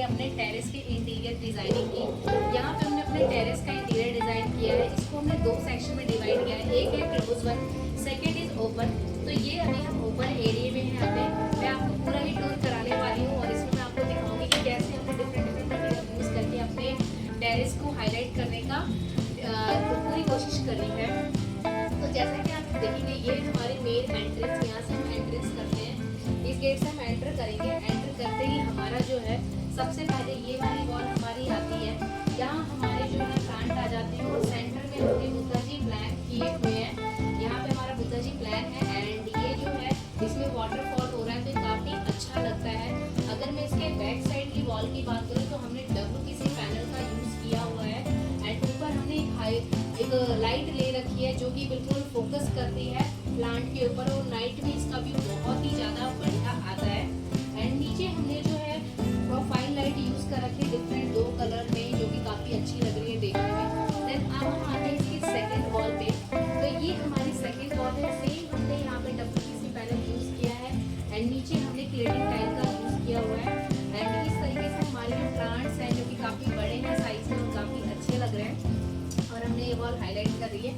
अपने टेरेस के interior designing की। यहाँ पे हमने अपने टेरेस का इंटीरियर डिजाइन किया है। इसको हमने दो सेक्शन में डिवाइड किया है, एक है close one, second is open. तो ये अभी हम ओपन एरिया में है। मैं आपको पूरा ही टूर कराने वाली हूँ और इसमें मैं आपको दिखाऊंगी कि कैसे हमने डिफरेंट मटेरियल यूज करके अपने टेरेस को हाईलाइट करने का पूरी कोशिश करी है। तो जैसा कि आप देखेंगे ये हमारी मेन एंट्रेंस, यहाँ से हम एंट्रेंस करते हैं। इस गेट से हम एंटर करेंगे। एंटर करते ही हमारा जो है सबसे पहले ये वाली वॉल हमारी आती है। यहाँ हमारे जो है प्लांट आ जाते हैं और सेंटर में हमने बुद्धा जी प्लान किए हुए हैं। यहाँ पे हमारा बुद्धा जी प्लान है एंड ये जो है इसमें वाटरफॉल हो रहा है तो काफी अच्छा लगता है। अगर मैं इसके बैक साइड की वॉल की बात करूँ तो हमने WPC पैनल का यूज किया हुआ है एंड ऊपर हमने एक लाइट ले रखी है जो कि बिल्कुल फोकस करती है प्लांट के ऊपर और नाइट में इसका व्यू बहुत ही ज्यादा बढ़िया आता है। एंड नीचे हमने जो है प्रोफाइल लाइट यूज कर रखी है डिफरेंट दो कलर में जो कि काफी अच्छी लग रही है देखने में। देन अब हम आते हैं इसकी सेकंड वॉल पे। तो ये हमारी सेकंड वॉल है। सेम हमने यहाँ पे WPC पैनल यूज किया है एंड नीचे हमने क्लेडिंग टाइल का यूज किया हुआ है एंड इस तरीके से हमारे जो प्लांट्स हैं जो कि काफी बड़े हैं साइज में और काफी अच्छे लग रहे हैं और हमने ये वॉल हाईलाइट कर रही है।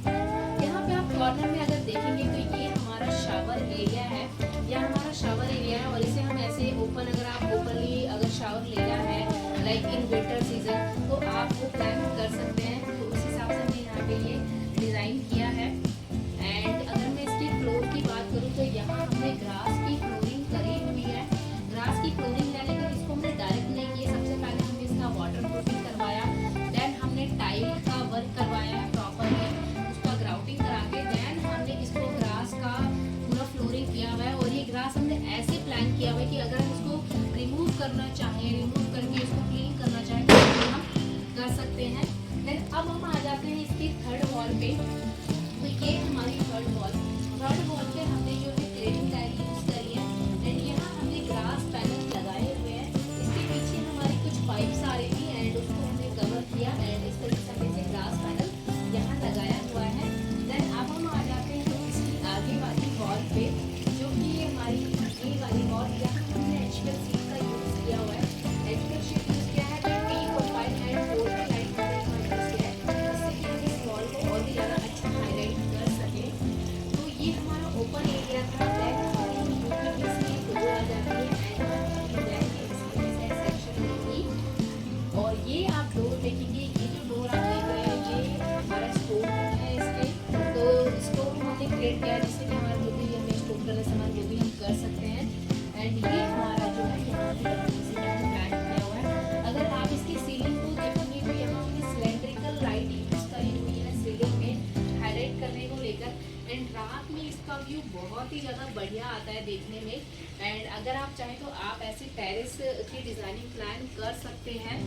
यहाँ पे आप कॉर्नर में अगर देखेंगे तो ये हमारा शावर एरिया है। यह हमारा शावर एरिया है और इसे हम ऐसे ओपन, अगर आप ओपनली अगर शावर लेना है लाइक इन विंटर सीजन तो आप वो प्लान कर सकते हैं। तो उस हिसाब से हमने यहाँ पे ये डिज़ाइन किया है। एंड अगर मैं इसकी फ्लोर की बात करूँ तो यहाँ हमने ग्रास की फ्लोरिंग करी हुई है। ग्रास की फ्लोरिंग लेने पर इसको हमने डायरेक्ट नहीं किया, सबसे पहले हमने इसका वाटर प्रूफिंग करवाया, देन हमने टाइल का वर्क करवाया है प्रॉपरली, उसका ग्राउटिंग करा के देन हमने इसको ग्रास का पूरा फ्लोरिंग किया हुआ है। और ये ग्रास हमने ऐसे प्लान किया हुआ है कि अगर हम इसको रिमूव करना चाहें, रिमूव करके इसको क्लीन करना चाहें तो हम कर सकते हैं। देन अब हम आ जाते हैं इसकी थर्ड वॉल पे। तो ये हमारी थर्ड वॉल पे हमने जो है क्लेडिंग टाइल यूज करी है एंड यहाँ हमने ग्रास पैनल लगाए हुए हैं। इसके पीछे हमारी कुछ पाइप्स आ रही थी एंड उसको हमने कवर किया एंड इस तरीके से हमने ग्रास पैनल यहाँ लगाया हुआ है। देन अब हम आ जाते हैं इसकी आगे वाली वॉल पे जो कि हमारी ये वाली वॉल, यहाँ हमने HPL शीट का यूज किया हुआ है। HPL शीट यूज किया है तो प्रोफाइल एंड फोल्ड लाइट का यूज किया है जिससे कि हम इस वॉल को और भी ज़्यादा अच्छा हाईलाइट कर सके। तो ये हमारा ओपन एरिया था। देन हमारी UPVC डोर आ जाती है एंड सेक्शन में और ये आप डोर देखेंगे, ये जो डोर आप देख रहे हैं ये हमारा स्टोर रूम है। इसके तो स्टोर रूम हमने क्रिएट किया जिससे कि हमारा जो भी हमें स्टोर करना सामान जो भी हम कर सकते हैं। एंड ये हमारा जो है यहाँ पे WPC पैनल प्लान किया हुआ है। अगर आप इसकी सीलिंग को देखेंगे तो यहाँ हमने सिलेंड्रिकल लाइट यूज करी हुई है सीलिंग में हाईलाइट करने को लेकर एंड रात में इसका व्यू बहुत ही ज़्यादा बढ़िया आता है देखने में। एंड अगर आप चाहें तो आप ऐसे टेरेस की डिज़ाइनिंग प्लान कर सकते हैं।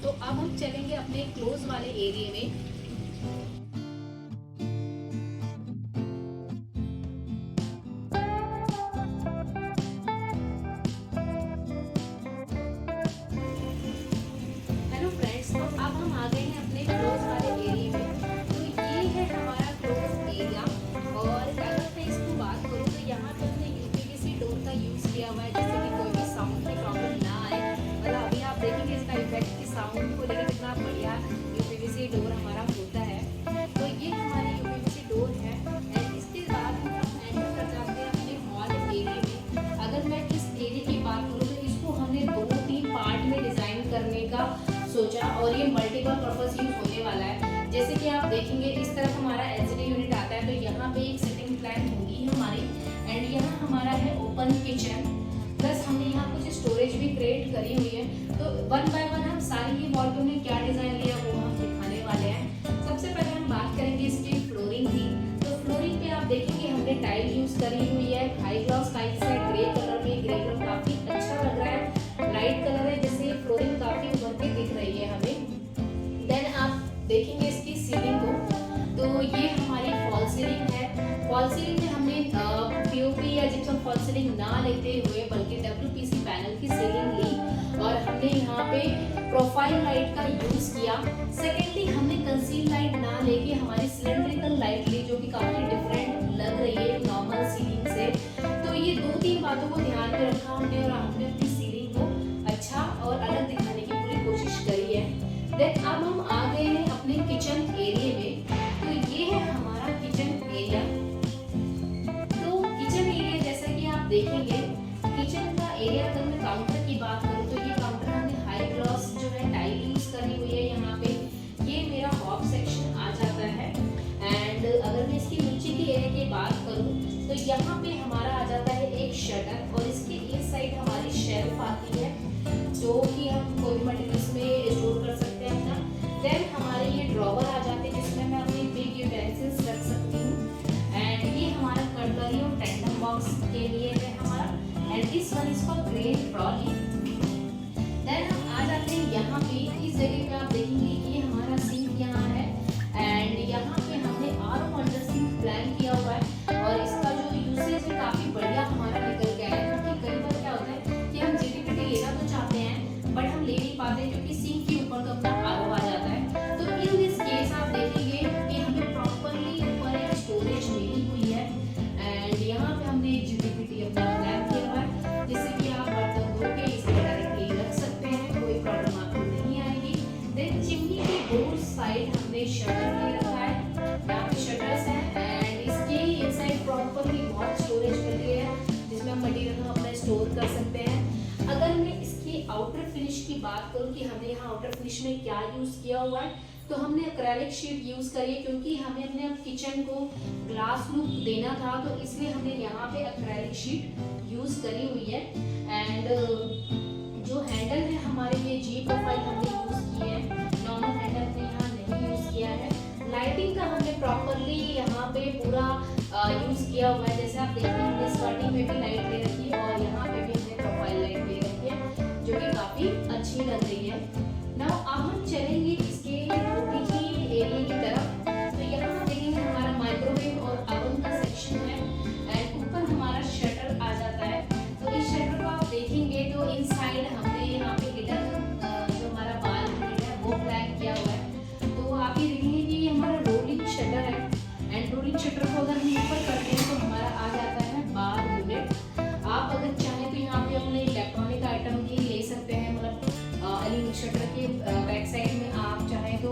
तो अब हम चलेंगे अपने क्लोज वाले एरिया में। हेलो फ्रेंड्स, तो अब हम आ गए हैं अपने क्लोज वाले एरिया में। तो ये है हमारा क्लोज एरिया और अगर मैं इसको बात करूँ तो यहाँ पे हमने UPVC डोर का यूज किया हुआ है जिससे कि कोई भी साउंड की प्रॉब्लम ना आए। मतलब अभी आप देखेंगे इसका इफेक्ट कि साउंड को लेकर कितना बढ़िया UPVC डोर हमारा होता है। तो ये हमारी UPVC डोर है एंड इसके बाद हम एंटर कर जाते हैं अपने हॉल एरिया में। अगर मैं इस एरिया की बात करूँ तो इसको हमने 2-3 पार्ट में डिजाइन करने का सोचा और ये मल्टीपल पर्पस यूज होने वाला है। जैसे कि आप देखेंगे इस तरफ हमारा LCD यूनिट आता है तो यहाँ पे एक सिटिंग प्लान होगी हमारी एंड यहाँ हमारा है ओपन किचन प्लस हमने यहाँ कुछ स्टोरेज भी क्रिएट करी हुई है। तो वन बाय वन हम सारी ही वॉल पे हमने क्या डिजाइन लिया वो हम दिखाने वाले हैं। सबसे पहले हम बात करेंगे इसकी फ्लोरिंग की। तो फ्लोरिंग पे आप देखेंगे हमने टाइल यूज करी हुई है हाई ग्लॉस टाइल्स है ग्रे कलर में। ग्रे कलर काफी अच्छा लग रहा है, लाइट कलर है जिससे फ्लोरिंग काफी उभर के दिख रही है हमें। देन आप देखेंगे इसकी सीलिंग को तो ये हमारी फॉल सीलिंग है। फॉल सीलिंग में हमने POP या जिप्सम फॉल सीलिंग ना लेते हुए बल्कि WPC पैनल की सीलिंग ली और हमने यहाँ पे प्रोफाइल लाइट का यूज किया। सेकेंडली हमने कंसील लाइट ना लेके हमारी सिलेंड्रिकल लाइट ली जो कि काफी डिफरेंट लग रही है नॉर्मल सीलिंग से। तो ये 2-3 बातों को ध्यान में रखा हमने और हमने अपनी सीलिंग को अच्छा और अलग दिखाने की शेल्फ आती है जो कि हम कोई भी मटेरियल इसमें स्टोर कर सकते हैं अपना। देन हमारे ये ड्रॉवर आ जाते हैं जिसमें मैं अपनी बिग यूटेंसिल्स रख सकती हूँ। एंड ये हमारा कटलरी और टेंडर बॉक्स के लिए है हमारा। And this one is for grain trolley. देन हम आ जाते हैं यहाँ पे, इस जगह पे आप देखेंगे ये हमारा सिंक यहाँ है। एंड यहाँ पे हमने आर अंडर सिंक प्लान किया हुआ है और इसका जो यूसेज है काफी बढ़िया हमारा निकल के आया है। क्योंकि कई बार क्या होता है कि हम जीटीपीटी लेना तो चाहते हैं बट हम ले नहीं पाते क्योंकि सिंक के ऊपर तो अपना आर आ जाता है। तो इन दिस केस आप देखेंगे कि हमें प्रॉपरली ऊपर एक स्टोरेज मिली हुई है। एंड यहाँ पे हमने जीटीपीटी अपना प्लान किया हुआ है जिससे कि आप बर्तन धो के इसे डायरेक्टली रख सकते हैं, कोई प्रॉब्लम आपको नहीं आएगी। देन चिमनी के बोथ साइड हमने शटर ले रखा है, यहाँ पे शटर्स हैं। एंड इसके इनसाइड प्रॉपरली बहुत स्टोरेज कर लिया है जिसमें हम मटेरियल हम अपना स्टोर कर सकते हैं। अगर मैं इसकी आउटर फिनिश की बात करूं कि हमने यहाँ आउटर फिनिश में क्या यूज किया हुआ है, तो हमने एक्रेलिक शीट यूज करी है क्योंकि हमें अपने किचन को ग्लास लुक देना था, तो इसलिए हमने यहाँ पे एक्रेलिक शीट यूज करी हुई है। एंड जो हैंडल है हमारे ये जी प्रोफाइल हमने यूज किए हैं, नॉर्मल हैंडल हमने यहाँ नहीं यूज किया है। लाइटिंग का हमने प्रॉपरली यहाँ पे पूरा यूज किया हुआ है। जैसे आप देखिए हमने स्टार्टिंग में भी लाइट ले रखी है और यहाँ पे भी हमने प्रोफाइल लाइट ले रखी है जो कि काफी अच्छी लग रही है। नाउ अब हम चलेंगे इसके छोटी सी एरिया की तरफ। तो यहाँ हम देखेंगे हमारा माइक्रोवेव और ओवन का सेक्शन है। एंड ऊपर हमारा शटर आ जाता है। तो इस शटर को आप देखेंगे तो इनसाइड हमने यहाँ पे हिडन जो हमारा बाल है वो प्लान किया हुआ है। तो आप ये देखेंगे कि ये हमारा रोलिंग शटर है। एंड रोलिंग शटर को अगर हम ऊपर करते हैं तो हमारा आ जाता है बार यूनिट। आप अगर चाहें तो यहाँ पे अपने इलेक्ट्रॉनिक आइटम भी ले सकते हैं, मतलब एल्यूमिनियम शटर के बैक साइड में आप चाहें तो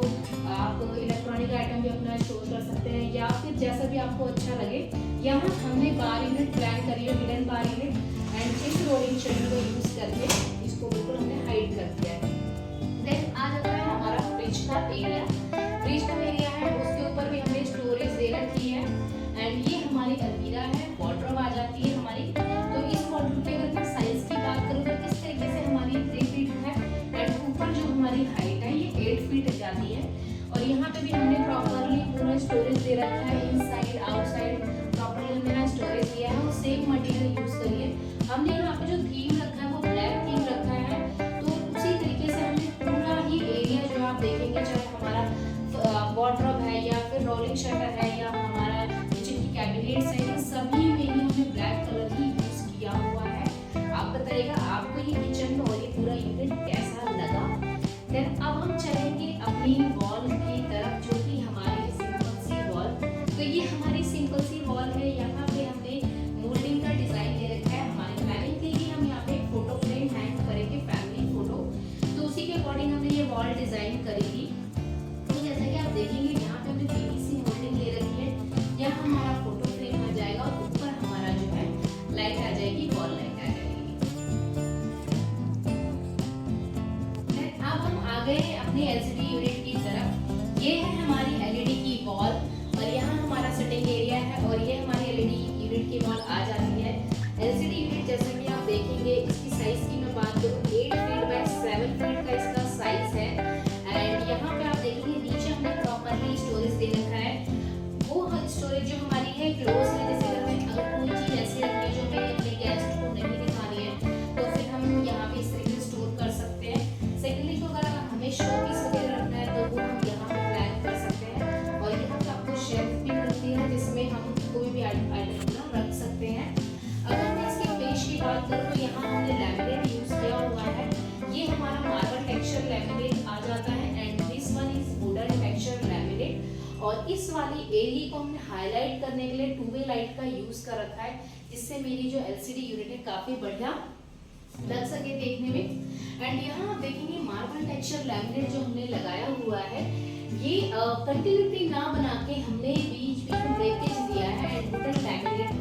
आप इलेक्ट्रॉनिक आइटम भी अपना स्टोर कर सकते हैं या फिर जैसा भी आपको अच्छा लगे। यहाँ हमने बार यूनिट प्लान करी है, हिडन बार यूनिट। एंड इस रोलिंग शटर को यूज करके इसको बिल्कुल हमने हाइड कर दिया है। देन आ जाता है हमारा फ्रिज का एरिया। फ्रिज का एरिया है उसके ऊपर भी हमने स्टोरेज दे रखी है। एंड ये हमारी अलमीरा है, वार्डरोब आ जाती है हमारी। तो इस वार्डरोब पे अगर मैं साइज की बात करूँ तो इस तरीके से हमारी 3 फीट है। एंड ऊपर जो हमारी हाइट है ये 8 फीट जाती है। और यहाँ पे भी हमने प्रॉपरली पूरा स्टोरेज दे रखा है, इनसाइड आउटसाइड प्रॉपरली हमने स्टोरेज दिया है और सेम मटेरियल यूज करिए। हमने यहाँ पे जो थीम रखा है वो ब्लैक थीम रखा है। तो उसी तरीके से हमने पूरा ही एरिया जो आप देखेंगे, चाहे हमारा वार्डरोब है या फिर रोलिंग शटर है या हमारा किचन की कैबिनेट्स है, इन सभी में ही हमने ब्लैक कलर ही यूज किया हुआ है। आप बताइएगा आपको ये किचन और ये पूरा यूनिट कैसा लगा। देन अब हम चलेंगे अपनी वॉल की तरफ जो कि हमारी सिंपल सी वॉल। तो ये हमारी सिंपल सी वॉल है। यहाँ पे हमने मोल्डिंग का डिजाइन दे रखा है। हमारी प्लानिंग थी कि हम यहाँ पे एक फोटो फ्रेम हैंग करेंगे, फैमिली फोटो। तो उसी के अकॉर्डिंग हमने ये वॉल डिजाइन करी थी। तो जैसा कि आप देखेंगे यहाँ पे हमने पीवीसी मोल्डिंग ले रखी है। यहाँ हमारा फोटो फ्रेम आ जाएगा और ऊपर हमारा जो है लाइट आ जाएगी, वॉल लाइट आ जाएगी। अब हम आ गए अपने एलसीडी यूनिट की तरफ। ये है हमारी एलईडी की वॉल और यहाँ हमारा सिटिंग एरिया है और ये हमारी एलईडी यूनिट की वॉल आ जाती है। एलसीडी यूनिट जैसा कि आप देखेंगे इसकी साइज की मैं बात करूँ 8 फीट बाय 7 फीट का इसका साइज है। एंड यहाँ पे आप देखेंगे नीचे हमने प्रॉपरली स्टोरेज दे रखा है। वो स्टोरेज जो हमारी है क्लोज है। जैसे अगर कोई चीज ऐसी रखनी जो हमें अपने गेस्ट को नहीं दिखानी है तो फिर हम यहाँ पे इस तरीके से स्टोर कर सकते हैं। सेकेंडली तो अगर हमें शो पीस वगैरह रखना है तो वो हम यहाँ पे प्लान कर सकते हैं। और यहाँ पे आपको शेल्फ भी मिलती है जिसमें हम कोई भी आइटम रख सकते हैं। अगर मैं इसके फिनिश की बात करूँ तो यहाँ हमने लैमिनेट यूज किया हुआ है। ये हमारा मार्बल टेक्सचर लैमिनेट आ जाता है। And this one is wooden texture laminate. और इस वाली एरिया को हमने हाईलाइट करने के लिए 2-वे लाइट का यूज कर रखा है जिससे मेरी जो एलसीडी यूनिट है काफी बढ़िया लग सके देखने में। एंड यहाँ आप देखेंगे मार्बल टेक्सचर लैमिनेट जो हमने लगाया हुआ है ये कंटिन्यूटी ना बना के हमने बीच में ब्रेकेज दिया है। एंड वुडन लैमिनेट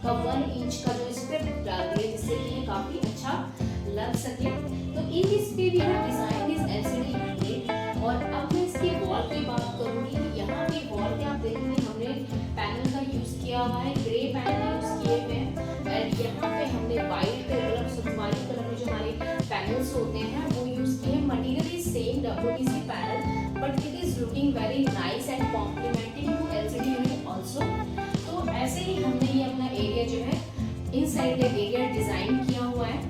का 1 इंच का जो स्ट्रिप डाल दिया जिससे कि ये काफी अच्छा लग सके। तो इन दिस पे we have design this LCD unit. और अब मैं इसके वॉल की बात करूंगी। यहाँ पे वॉल पे आप देखेंगे हमने पैनल का यूज किया हुआ है, ग्रे पैनल यूज किए हुए हैं। एंड यहाँ पे हमने व्हाइट कलर सुनवारी कलर में पैनल्स होते हैं वो यूज किए हैं। Material is same WPC panel but it is looking very nice and complementing to LCD unit also. तो ऐसे ही हमने ये अपना एरिया जो है इनसाइड द एरिया डिजाइन किया हुआ है।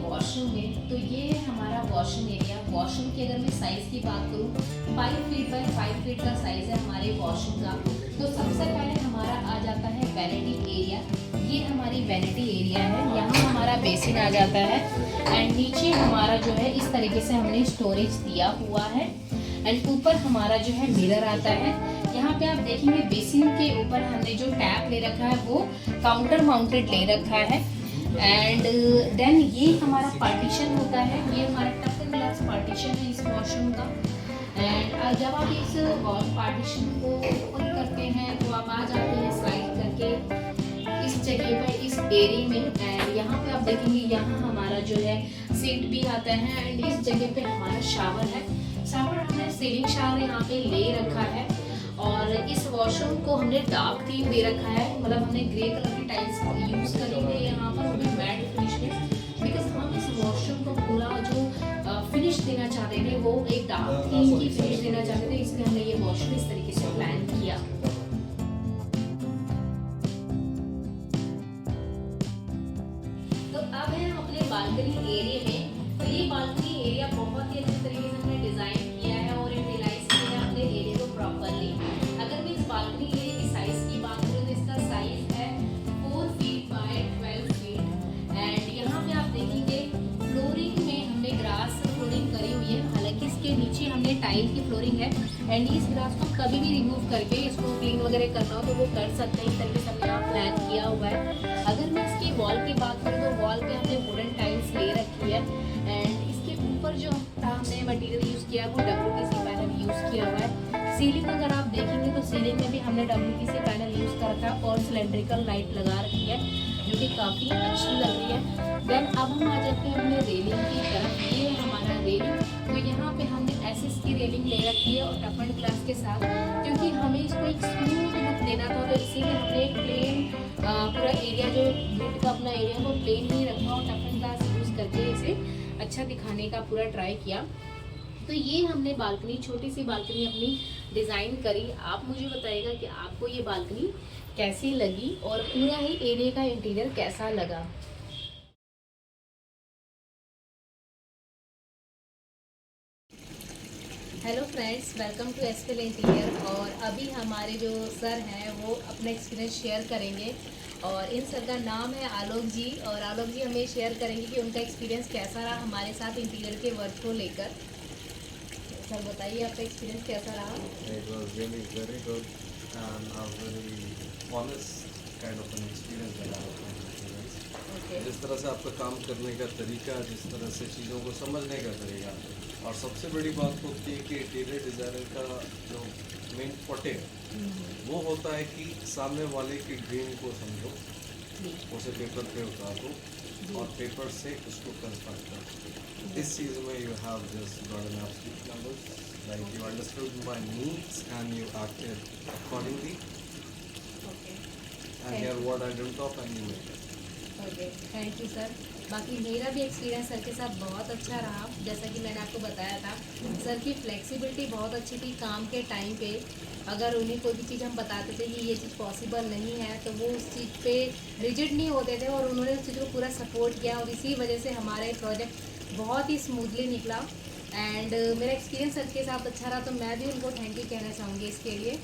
वॉशरूम में, तो ये है हमारा वॉशरूम एरिया। वॉशरूम की अगर मैं साइज की बात करूँ 5 फीट बाय 5 फीट का साइज है हमारे वॉशरूम का। तो सबसे पहले हमारा आ जाता है वैनिटी एरिया। ये हमारी वैनिटी एरिया है, यहाँ हमारा बेसिन आ जाता है एंड नीचे हमारा जो है इस तरीके से हमने स्टोरेज दिया हुआ है एंड ऊपर हमारा जो है मिरर आता है। यहाँ पे आप देखेंगे बेसिन के ऊपर हमने जो टैप ले रखा है वो काउंटर माउंटेड ले रखा है एंड देन ये हमारा पार्टीशन होता है। ये हमारा टफ एंड ग्लास पार्टीशन है इस वॉशरूम का। एंड जब आप इस वॉल पार्टीशन को ओपन करते हैं तो आप आ जाते हैं स्लाइड करके इस जगह पे, इस एरिया में। एंड यहाँ पे आप देखेंगे यहाँ हमारा जो है सीट भी आता है एंड इस जगह पे हमारा शावर है। शावर हमने सीलिंग शावर यहाँ पे ले रखा है और इस वॉशरूम को हमने डार्क थीम दे रखा है, मतलब हमने ग्रे कलर की टाइल्स यूज करेंगे यहाँ पर, वो भी मैट फिनिश में, बिकॉज हम इस वॉशरूम को पूरा जो फिनिश देना चाहते थे वो एक डार्क थीम की फिनिश देना चाहते थे, इसलिए हमने ये वॉशरूम इस तरीके से प्लान किया। तो अब है हम अपने बालकनी एरिया में। तो ये बालकनी एरिया बहुत ही अच्छे तरीके से हमने डिजाइन किया है और यूटिलाइज किया है अपने एरिया को प्रॉपरली। अगर मैं इस बालकनी एरिया की साइज की बात करूँ तो इसका साइज है 4 फीट बाय 12 फीट एंड यहाँ पे आप देखेंगे फ्लोरिंग में हमने ग्रास फ्लोरिंग करी हुई है। हालांकि इसके नीचे हमने टाइल की फ्लोरिंग है एंड इस ग्रास को कभी भी रिमूव करके इसको क्लीन वगैरह करना हो तो वो कर सकते हैं। इस तरीके से हमने यहाँ प्लान किया हुआ है। अगर मैं इसकी वॉल की बात करूँ तो वॉल पे हमने वुडन टाइल्स ले रखी है एंड इसके ऊपर जो हमने मटेरियल यूज़ किया वो WPC पैनल यूज़ किया हुआ है। सीलिंग अगर आप देखेंगे तो सीलिंग में भी हमने WPC पैनल यूज़ कर रखा है और सिलेंड्रिकल लाइट लगा रखी है जो कि काफ़ी अच्छी लग रही है। देन अब हम आ जाते हैं अपने रेलिंग की तरफ। ये है हमारा रेलिंग। तो यहाँ पे हमने SS की रेलिंग ले रखी है और टफ एंड ग्लास के साथ, क्योंकि हमें इसको एक स्मूथ लुक देना था तो इसीलिए हमने एक प्लेन पूरा एरिया जो गेट का अपना एरिया वो प्लेन ही रखा और टफ एंड ग्लास यूज़ करके इसे अच्छा दिखाने का पूरा ट्राई किया। तो ये हमने बालकनी, छोटी सी बालकनी अपनी डिज़ाइन करी। आप मुझे बताइएगा कि आपको ये बालकनी कैसी लगी और पूरा ही एरिया का इंटीरियर कैसा लगा। Hello friends, welcome to SPL interior. और अभी हमारे जो सर हैं वो अपना एक्सपीरियंस शेयर करेंगे और इन सर का नाम है आलोक जी और आलोक जी हमें शेयर करेंगे कि उनका एक्सपीरियंस कैसा रहा हमारे साथ इंटीरियर के वर्क को लेकर। सर बताइए आपका एक्सपीरियंस कैसा रहा? It was really very good and a very honest kind of an experience that I had. जिस तरह से आपका काम करने का तरीका, जिस तरह से चीज़ों को समझने का तरीका, और सबसे बड़ी बात होती है कि इंटीरियर डिज़ाइनर का जो मेन फोटे वो होता है कि सामने वाले की ड्रीम को समझो, उसे पेपर पे उतारो और पेपर से उसको कंस्ट्रक्ट करो। इस चीज़ में you have just got an absolute numbers, like you understood my needs and you acted accordingly and here what I dreamed of and you made it. Okay, thank you sir. बाकी मेरा भी experience sir के साथ बहुत अच्छा रहा। जैसा कि मैंने आपको बताया था, सर की फ्लेक्सिबिलिटी बहुत अच्छी थी। काम के टाइम पे अगर उन्हें कोई भी चीज़ हम बताते थे कि ये चीज़ पॉसिबल नहीं है तो वो उस चीज़ पे रिजिड नहीं होते थे और उन्होंने उस चीज़ को पूरा सपोर्ट किया और इसी वजह से हमारे प्रोजेक्ट बहुत ही स्मूथली निकला। एंड मेरा एक्सपीरियंस सर के साथ अच्छा रहा तो मैं भी उनको थैंक यू कहना चाहूँगी इसके लिए।